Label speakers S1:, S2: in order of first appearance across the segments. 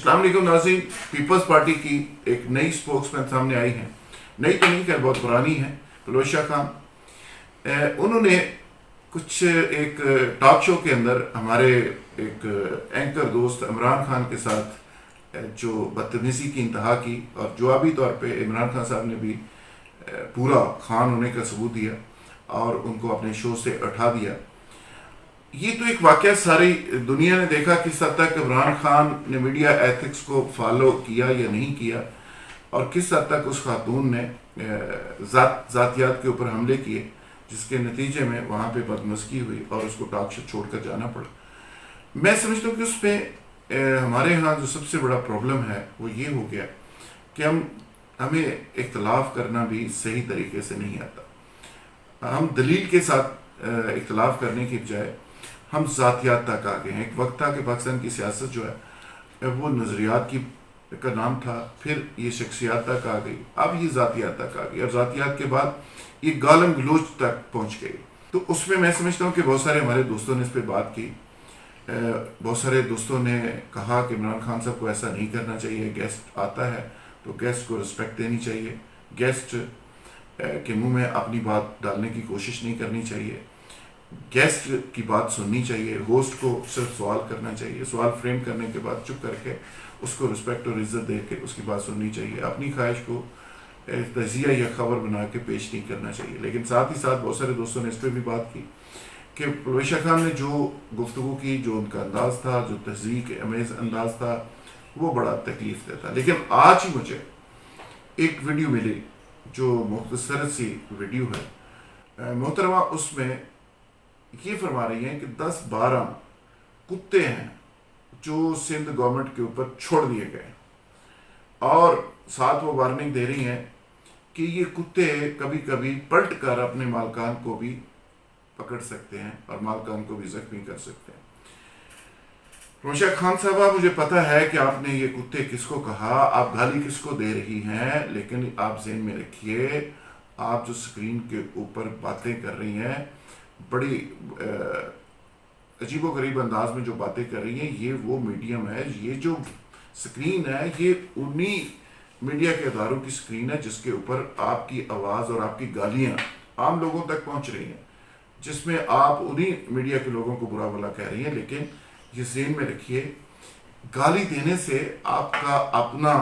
S1: अस्सलाम वालेकुम नाज़रीन, पीपल्स पार्टी की एक नई स्पोक्समैन सामने आई हैं। नई तो नहीं, खैर बहुत पुरानी है, पलोशा खान। उन्होंने कुछ एक टॉक शो के अंदर हमारे एक एंकर दोस्त इमरान खान के साथ जो बदतमीज़ी की इंतहा की, और जवाबी तौर पे इमरान खान साहब ने भी पूरा खान होने का सबूत दिया और उनको अपने शो से उठा दिया। ये तो एक वाकया सारी दुनिया ने देखा किस हद तक इमरान खान ने मीडिया एथिक्स को फॉलो किया या नहीं किया, और किस हद तक उस खातून ने ज़ातियात के ऊपर हमले किए, जिसके नतीजे में वहाँ पे बदमज़गी हुई और उसको टॉक शो छोड़कर जाना पड़ा। मैं समझता हूँ कि उस पर हमारे यहाँ जो सबसे बड़ा प्रॉब्लम है वो ये हो गया कि हमें इख्तलाफ करना भी सही तरीके से नहीं आता। हम दलील के साथ इख्तलाफ करने की बजाय हम ज़ातियात तक आ गए हैं। एक वक्त था कि पाकिस्तान की सियासत जो है वो नज़रियात की का नाम था, फिर ये शख्सियात तक आ गई, अब ये ज़ातियात तक आ गई, और ज़ातियात के बाद ये गालम गलोच तक पहुँच गई। तो उसमें मैं समझता हूँ कि बहुत सारे हमारे दोस्तों ने इस पर बात की। बहुत सारे दोस्तों ने कहा कि इमरान खान साहब को ऐसा नहीं करना चाहिए, गेस्ट आता है तो गेस्ट को रिस्पेक्ट देनी चाहिए, गेस्ट के मुंह में अपनी बात डालने की कोशिश नहीं करनी चाहिए, गेस्ट की बात सुननी चाहिए, होस्ट को सिर्फ सवाल करना चाहिए, सवाल फ्रेम करने के बाद चुप करके उसको रिस्पेक्ट और इज्जत दे के उसकी बात सुननी चाहिए, अपनी ख्वाहिश को तजिया या खबर बना के पेश नहीं करना चाहिए। लेकिन साथ ही साथ बहुत सारे दोस्तों ने इस पर भी बात की कि पलोशा खान ने जो गुफ्तगू की, जो उनका अंदाज़ था, जो तहज़ीक अमेज़ अंदाज़ था, वो बड़ा तकलीफ़ देता। लेकिन आज ही मुझे एक वीडियो मिली जो मुख्तसर सी वीडियो है मोहतरमा, उसमें ये फरमा रही हैं कि 10-12 कुत्ते हैं जो सिंध गवर्नमेंट के ऊपर छोड़ दिए गए, और साथ वो वार्निंग दे रही हैं कि ये कुत्ते कभी कभी पलट कर अपने मालकान को भी पकड़ सकते हैं और मालकान को भी जख्मी कर सकते हैं। रोशा खान साहबा, मुझे पता है कि आपने ये कुत्ते किसको कहा, आप गाली किसको दे रही हैं, लेकिन आप ज़हन में रखिए, आप जो स्क्रीन के ऊपर बातें कर रही हैं, बड़ी अजीबो गरीब अंदाज में जो बातें कर रही हैं, ये वो मीडियम है, ये जो स्क्रीन है, ये उन्हीं मीडिया के अदारों की स्क्रीन है जिसके ऊपर आपकी आवाज़ और आपकी गालियाँ आम लोगों तक पहुँच रही हैं, जिसमें आप उन्हीं मीडिया के लोगों को बुरा भला कह रही हैं। लेकिन ये ज़हन में रखिए, गाली देने से आपका अपना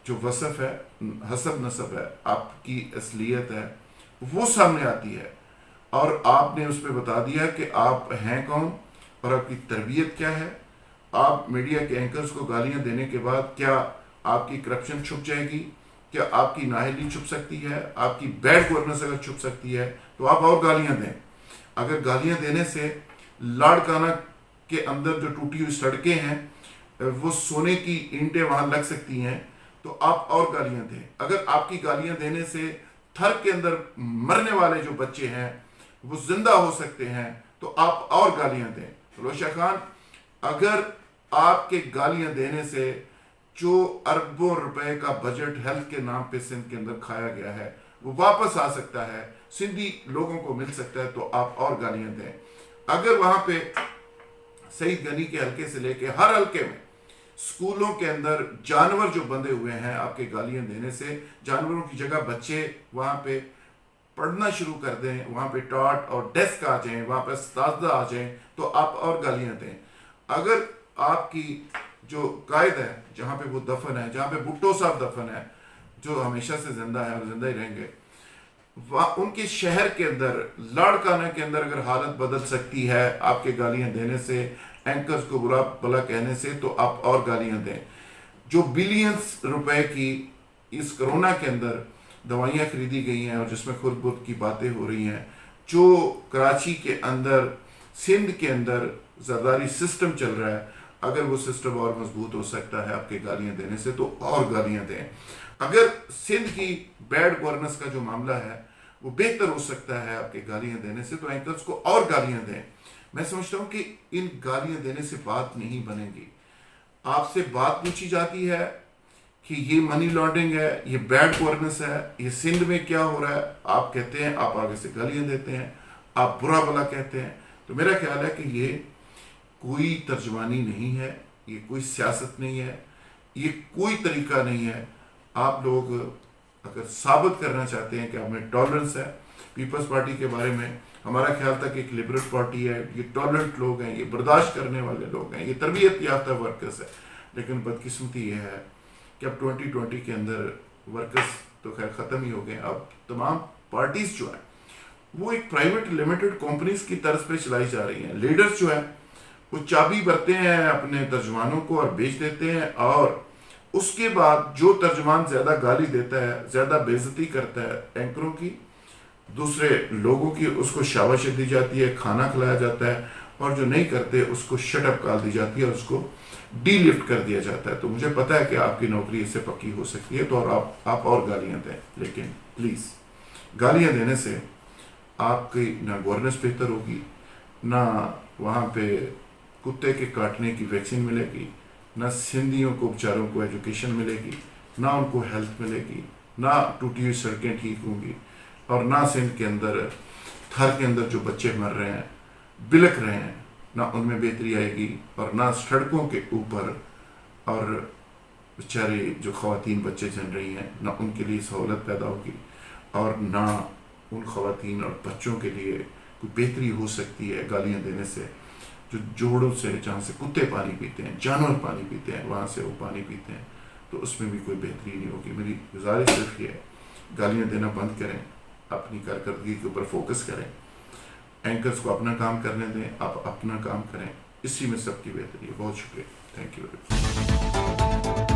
S1: जो वसफ़ है, हसब नसब है, आपकी असलियत है, वो सामने आती है, और आपने उस पर बता दिया कि आप हैं कौन और आपकी तरबियत क्या है। आप मीडिया के एंकर्स को गालियां देने के बाद क्या आपकी करप्शन छुप जाएगी, क्या आपकी नाअहली छुप सकती है, आपकी बैड गवर्नेंस अगर छुप सकती है तो आप और गालियां दें। अगर गालियां देने से लाड़काना के अंदर जो टूटी हुई सड़कें हैं वो सोने की ईंटें वहाँ लग सकती हैं, तो आप और गालियां दें। अगर आपकी गालियां देने से थर के अंदर मरने वाले जो बच्चे हैं वो जिंदा हो सकते हैं, तो आप और गालियां दें। पलोशा खान, अगर आपके गालियां देने से जो अरबों रुपए का बजट हेल्थ के नाम पे सिंध के अंदर खाया गया है वो वापस आ सकता है, सिंधी लोगों को मिल सकता है, तो आप और गालियां दें। अगर वहां पे सईद गनी के हल्के से लेके हर हल्के में स्कूलों के अंदर जानवर जो बंधे हुए हैं, आपके गालियां देने से जानवरों की जगह बच्चे वहां पे पढ़ना शुरू कर दें, वहाँ पे टॉट और डेस्क आ जाएं, वहाँ पे उस्ताद आ जाएं, तो आप और गालियाँ दें। अगर आपकी जो कायद है, जहाँ पे वो दफन है, जहाँ पे भुट्टो साहब दफन है, जो हमेशा से जिंदा है और जिंदा ही रहेंगे, वहाँ उनके शहर के अंदर, लाड़काना के अंदर अगर हालत बदल सकती है आपके गालियाँ देने से, एंकर्स को बुरा भला कहने से, तो आप और गालियाँ दें। जो बिलियंस रुपए की इस कोरोना के अंदर दवाइयाँ खरीदी गई हैं और जिसमें खुद बुद की बातें हो रही हैं, जो कराची के अंदर, सिंध के अंदर ज़रदारी सिस्टम चल रहा है, अगर वो सिस्टम और मजबूत हो सकता है आपके गालियाँ देने से, तो और गालियाँ दें। अगर सिंध की बैड गवर्नेंस का जो मामला है वो बेहतर हो सकता है आपके गालियाँ देने से, तो एंकर्स को और गालियाँ दें। मैं समझता हूँ कि इन गालियाँ देने से बात नहीं बनेगी। आपसे बात पूछी जाती है कि ये मनी लॉन्ड्रिंग है, ये बैड गवर्नेंस है, ये सिंध में क्या हो रहा है, आप कहते हैं, आप आगे से गालियाँ देते हैं, आप बुरा भला कहते हैं। तो मेरा ख्याल है कि ये कोई तर्जमानी नहीं है, ये कोई सियासत नहीं है, یہ کوئی طریقہ نہیں ہے. آپ لوگ اگر ثابت کرنا چاہتے ہیں کہ آپ میں ٹالرنس ہے، پیپلز پارٹی کے بارے میں ہمارا خیال تھا کہ ایک لبرل پارٹی ہے، یہ ٹالرنٹ لوگ ہیں، یہ برداشت کرنے والے لوگ ہیں، یہ تربیت یافتہ ورکرز ہے. لیکن بدقسمتی یہ ہے کہ اب 2020 کے اندر ورکرز تو خیر ختم ہی ہو گئے. اب تمام پارٹیز جو ہیں وہ ایک پرائیویٹ لمیٹڈ کمپنیز کی طرز پہ چلائی جا رہی ہیں. لیڈرز جو ہیں وہ چابی برتے ہیں اپنے ترجمانوں کو اور بیچ دیتے ہیں، اور اس کے بعد جو ترجمان زیادہ گالی دیتا ہے، زیادہ بے عزتی کرتا ہے اینکروں کی، دوسرے لوگوں کی، اس کو شاباشی دی جاتی ہے، کھانا کھلایا جاتا ہے، اور جو نہیں کرتے اس کو شٹ اپ کال دی جاتی ہے اور اس کو ڈی لفٹ کر دیا جاتا ہے. تو مجھے پتا ہے کہ آپ کی نوکری اس سے پکی ہو سکتی ہے، تو اور آپ اور گالیاں دیں، لیکن پلیز گالیاں دینے سے آپ کی نہ گورننس بہتر ہوگی، نہ وہاں پہ کتے کے کاٹنے کی ویکسین ملے گی، نہ سندھیوں کو بیچاروں کو ایجوکیشن ملے گی، نہ ان کو ہیلتھ ملے گی، نہ ٹوٹی ہوئی سڑکیں ٹھیک ہوں گی، اور نہ سندھ کے اندر تھر کے اندر جو بچے مر رہے ہیں، بلک رہے ہیں، نہ ان میں بہتری آئے گی، اور نہ سڑکوں کے اوپر اور بیچارے جو خواتین بچے جن رہی ہیں نہ ان کے لیے سہولت پیدا ہوگی، اور نہ ان خواتین اور بچوں کے لیے کوئی بہتری ہو سکتی ہے گالیاں دینے سے. جو جوڑوں سے جہاں سے کتے پانی پیتے ہیں، جانور پانی پیتے ہیں، وہاں سے وہ پانی پیتے ہیں، تو اس میں بھی کوئی بہتری نہیں ہوگی. میری گزارش صرف یہ ہے، گالیاں دینا بند کریں، اپنی کارکردگی کے اوپر فوکس کریں، اینکرز کو اپنا کام کرنے دیں، آپ اپنا کام کریں، اسی میں سب کی بہتری ہے. بہت شکریہ. Thank you.